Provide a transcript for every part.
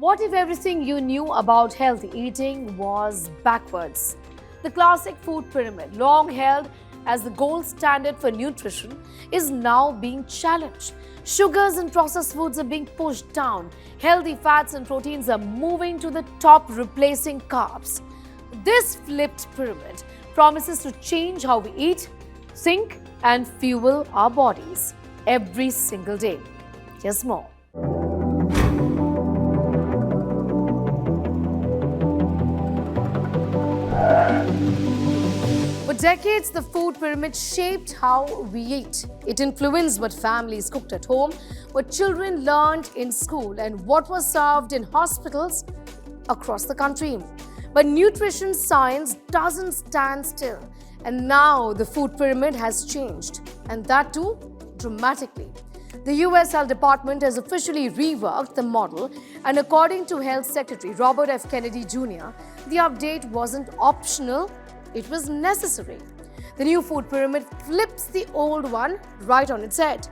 What if everything you knew about healthy eating was backwards? The classic food pyramid, long held as the gold standard for nutrition, is now being challenged. Sugars and processed foods are being pushed down. Healthy fats and proteins are moving to the top, replacing carbs. This flipped pyramid promises to change how we eat, think, and fuel our bodies every single day. Here's more. For decades, the food pyramid shaped how we eat. It influenced what families cooked at home, what children learned in school, and what was served in hospitals across the country. But nutrition science doesn't stand still. And now the food pyramid has changed, and that too dramatically. The US Health Department has officially reworked the model, and according to Health Secretary Robert F. Kennedy Jr., the update wasn't optional, it was necessary. The new food pyramid flips the old one right on its head.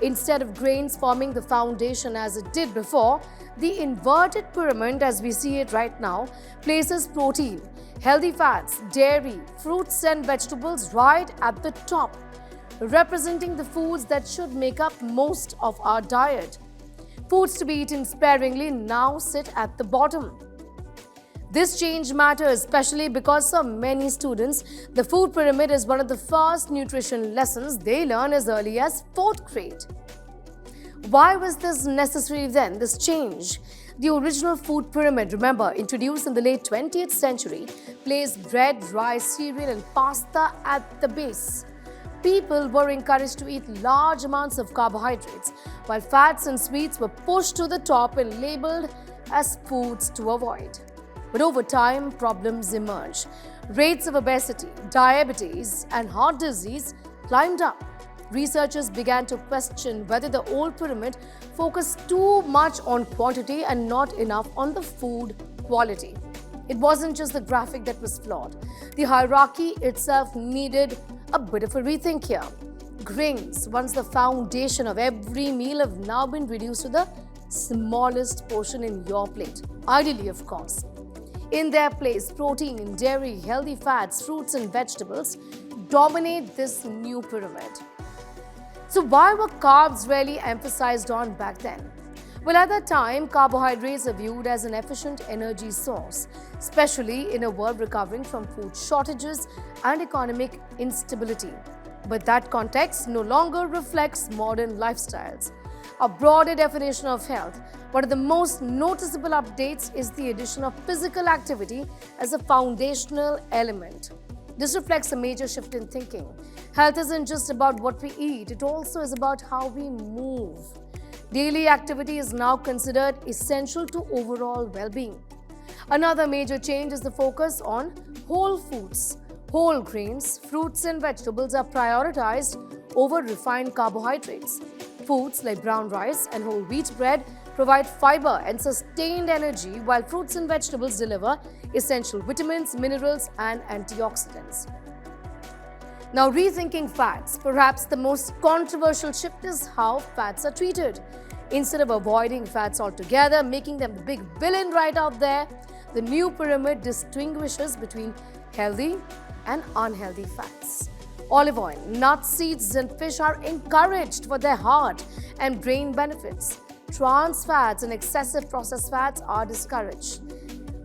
Instead of grains forming the foundation as it did before, the inverted pyramid, as we see it right now, places protein, healthy fats, dairy, fruits and vegetables right at the top, representing the foods that should make up most of our diet. Foods to be eaten sparingly now sit at the bottom. This change matters especially because for many students, the food pyramid is one of the first nutrition lessons they learn as early as 4th grade. Why was this necessary then, this change? The original food pyramid, remember, introduced in the late 20th century, placed bread, rice, cereal and pasta at the base. People were encouraged to eat large amounts of carbohydrates, while fats and sweets were pushed to the top and labeled as foods to avoid. But over time, problems emerged. Rates of obesity, diabetes, and heart disease climbed up. Researchers began to question whether the old pyramid focused too much on quantity and not enough on the food quality. It wasn't just the graphic that was flawed. The hierarchy itself needed a bit of a rethink here. Grains, once the foundation of every meal, have now been reduced to the smallest portion in your plate. Ideally, of course. In their place, protein, dairy, healthy fats, fruits and vegetables dominate this new pyramid. So why were carbs really emphasized on back then? Well, at that time, carbohydrates are viewed as an efficient energy source, especially in a world recovering from food shortages and economic instability. But that context no longer reflects modern lifestyles. A broader definition of health, one of the most noticeable updates is the addition of physical activity as a foundational element. This reflects a major shift in thinking. Health isn't just about what we eat, it also is about how we move. Daily activity is now considered essential to overall well-being. Another major change is the focus on whole foods. Whole grains, fruits and vegetables are prioritized over refined carbohydrates. Foods like brown rice and whole wheat bread provide fiber and sustained energy, while fruits and vegetables deliver essential vitamins, minerals, and antioxidants. Now, rethinking fats. Perhaps the most controversial shift is how fats are treated. Instead of avoiding fats altogether, making them the big villain right out there, the new pyramid distinguishes between healthy and unhealthy fats. Olive oil, nuts, seeds, and fish are encouraged for their heart and brain benefits. Trans fats and excessive processed fats are discouraged.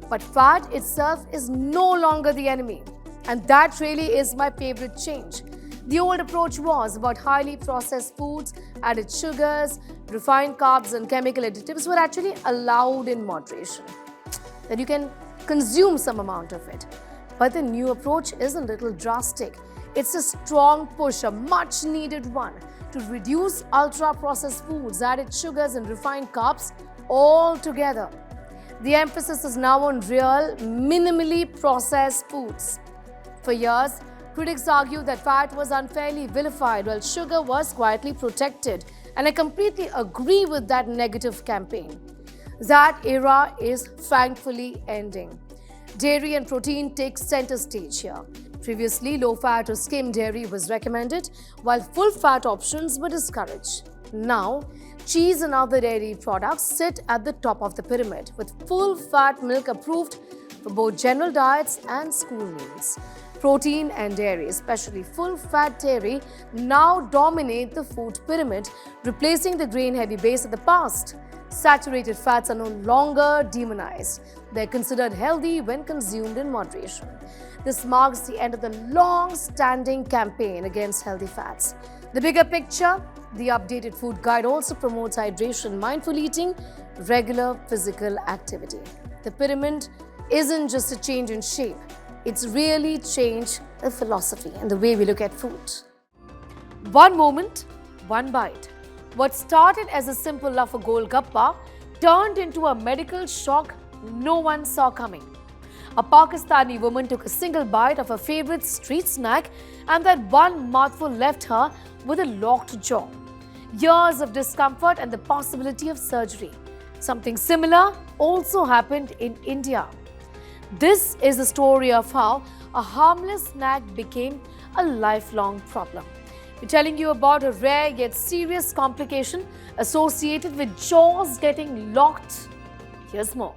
But fat itself is no longer the enemy. And that really is my favorite change. The old approach was about highly processed foods, added sugars, refined carbs, and chemical additives were actually allowed in moderation. That you can consume some amount of it. But the new approach is a little drastic. It's a strong push, a much needed one, to reduce ultra-processed foods, added sugars and refined carbs altogether. The emphasis is now on real, minimally processed foods. For years, critics argue that fat was unfairly vilified while sugar was quietly protected, and I completely agree with that negative campaign. That era is thankfully ending. Dairy and protein take center stage here. Previously, low-fat or skim dairy was recommended, while full-fat options were discouraged. Now, cheese and other dairy products sit at the top of the pyramid, with full-fat milk approved for both general diets and school meals. Protein and dairy, especially full-fat dairy, now dominate the food pyramid, replacing the grain-heavy base of the past. Saturated fats are no longer demonized. They're considered healthy when consumed in moderation. This marks the end of the long-standing campaign against healthy fats. The bigger picture, the updated food guide also promotes hydration, mindful eating, regular physical activity. The pyramid isn't just a change in shape, it's really changed the philosophy and the way we look at food. One moment, one bite. What started as a simple love for Golgappa turned into a medical shock no one saw coming. A Pakistani woman took a single bite of her favorite street snack, and that one mouthful left her with a locked jaw. Years of discomfort and the possibility of surgery. Something similar also happened in India. This is the story of how a harmless snack became a lifelong problem. We're telling you about a rare yet serious complication associated with jaws getting locked. Here's more.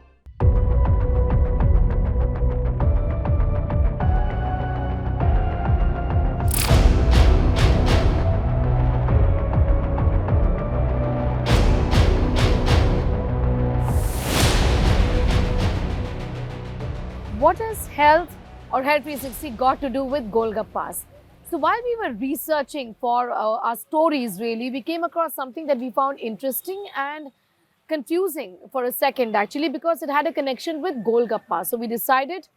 What has health or Health360 got to do with Golgappas? So while we were researching for our stories, really, we came across something that we found interesting and confusing for a second, actually, because it had a connection with Golgappa. So we decided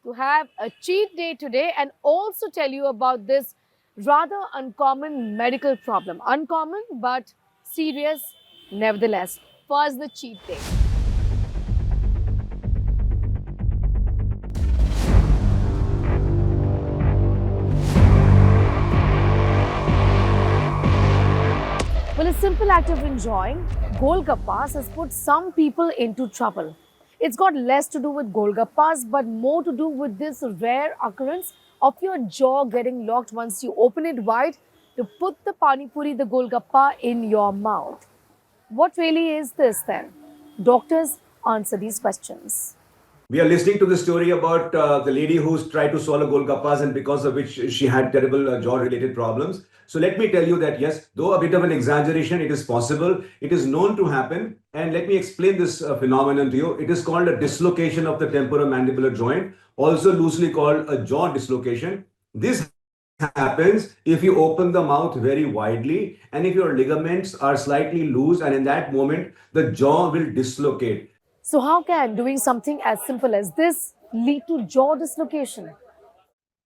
to have a cheat day today and also tell you about this rather uncommon medical problem. Uncommon but serious nevertheless. First, the cheat day. Well, a simple act of enjoying Golgappas has put some people into trouble. It's got less to do with Golgappas, but more to do with this rare occurrence of your jaw getting locked once you open it wide to put the Pani Puri, the Golgappa, in your mouth. What really is this then? Doctors answer these questions. We are listening to the story about the lady who's tried to swallow Golgappas and because of which she had terrible jaw-related problems. So let me tell you that yes, though a bit of an exaggeration, it is possible. It is known to happen. And let me explain this phenomenon to you. It is called a dislocation of the temporomandibular joint, also loosely called a jaw dislocation. This happens if you open the mouth very widely and if your ligaments are slightly loose, and in that moment, the jaw will dislocate. So how can doing something as simple as this lead to jaw dislocation?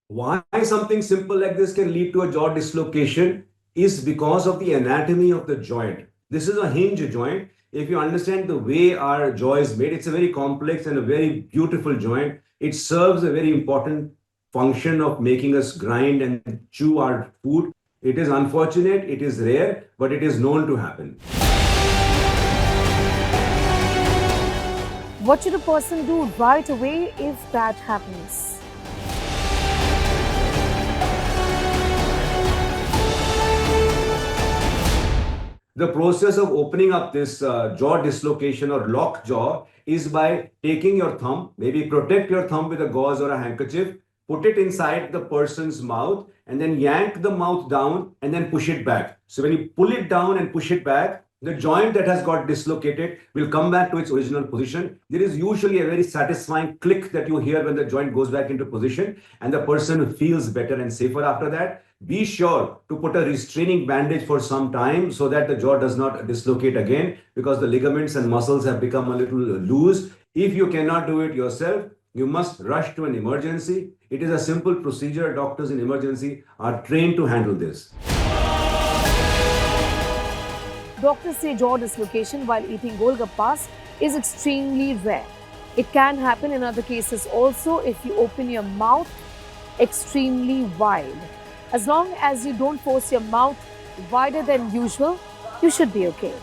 Why something simple like this can lead to a jaw dislocation is because of the anatomy of the joint. This is a hinge joint. If you understand the way our jaw is made, it's a very complex and a very beautiful joint. It serves a very important function of making us grind and chew our food. It is unfortunate, it is rare, but it is known to happen. What should a person do right away if that happens? The process of opening up this jaw dislocation or locked jaw is by taking your thumb, maybe protect your thumb with a gauze or a handkerchief, put it inside the person's mouth and then yank the mouth down and then push it back. So when you pull it down and push it back, the joint that has got dislocated will come back to its original position. There is usually a very satisfying click that you hear when the joint goes back into position and the person feels better and safer after that. Be sure to put a restraining bandage for some time so that the jaw does not dislocate again, because the ligaments and muscles have become a little loose. If you cannot do it yourself, you must rush to an emergency. It is a simple procedure. Doctors in emergency are trained to handle this. Doctors say jaw dislocation while eating Golgappas is extremely rare. It can happen in other cases also if you open your mouth extremely wide. As long as you don't force your mouth wider than usual, you should be okay.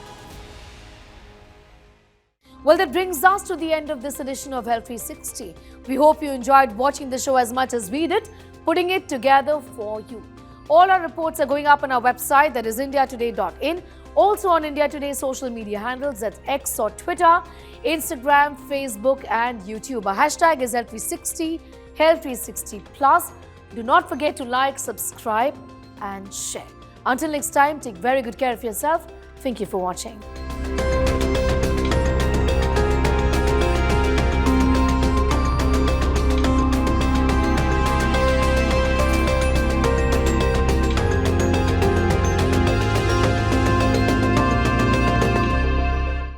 Well, that brings us to the end of this edition of Health360. We hope you enjoyed watching the show as much as we did, putting it together for you. All our reports are going up on our website, that is indiatoday.in. Also on India Today's social media handles, that's X or Twitter, Instagram, Facebook and YouTube. Our hashtag is Health360, Health360 Plus. Do not forget to like, subscribe and share. Until next time, take very good care of yourself. Thank you for watching.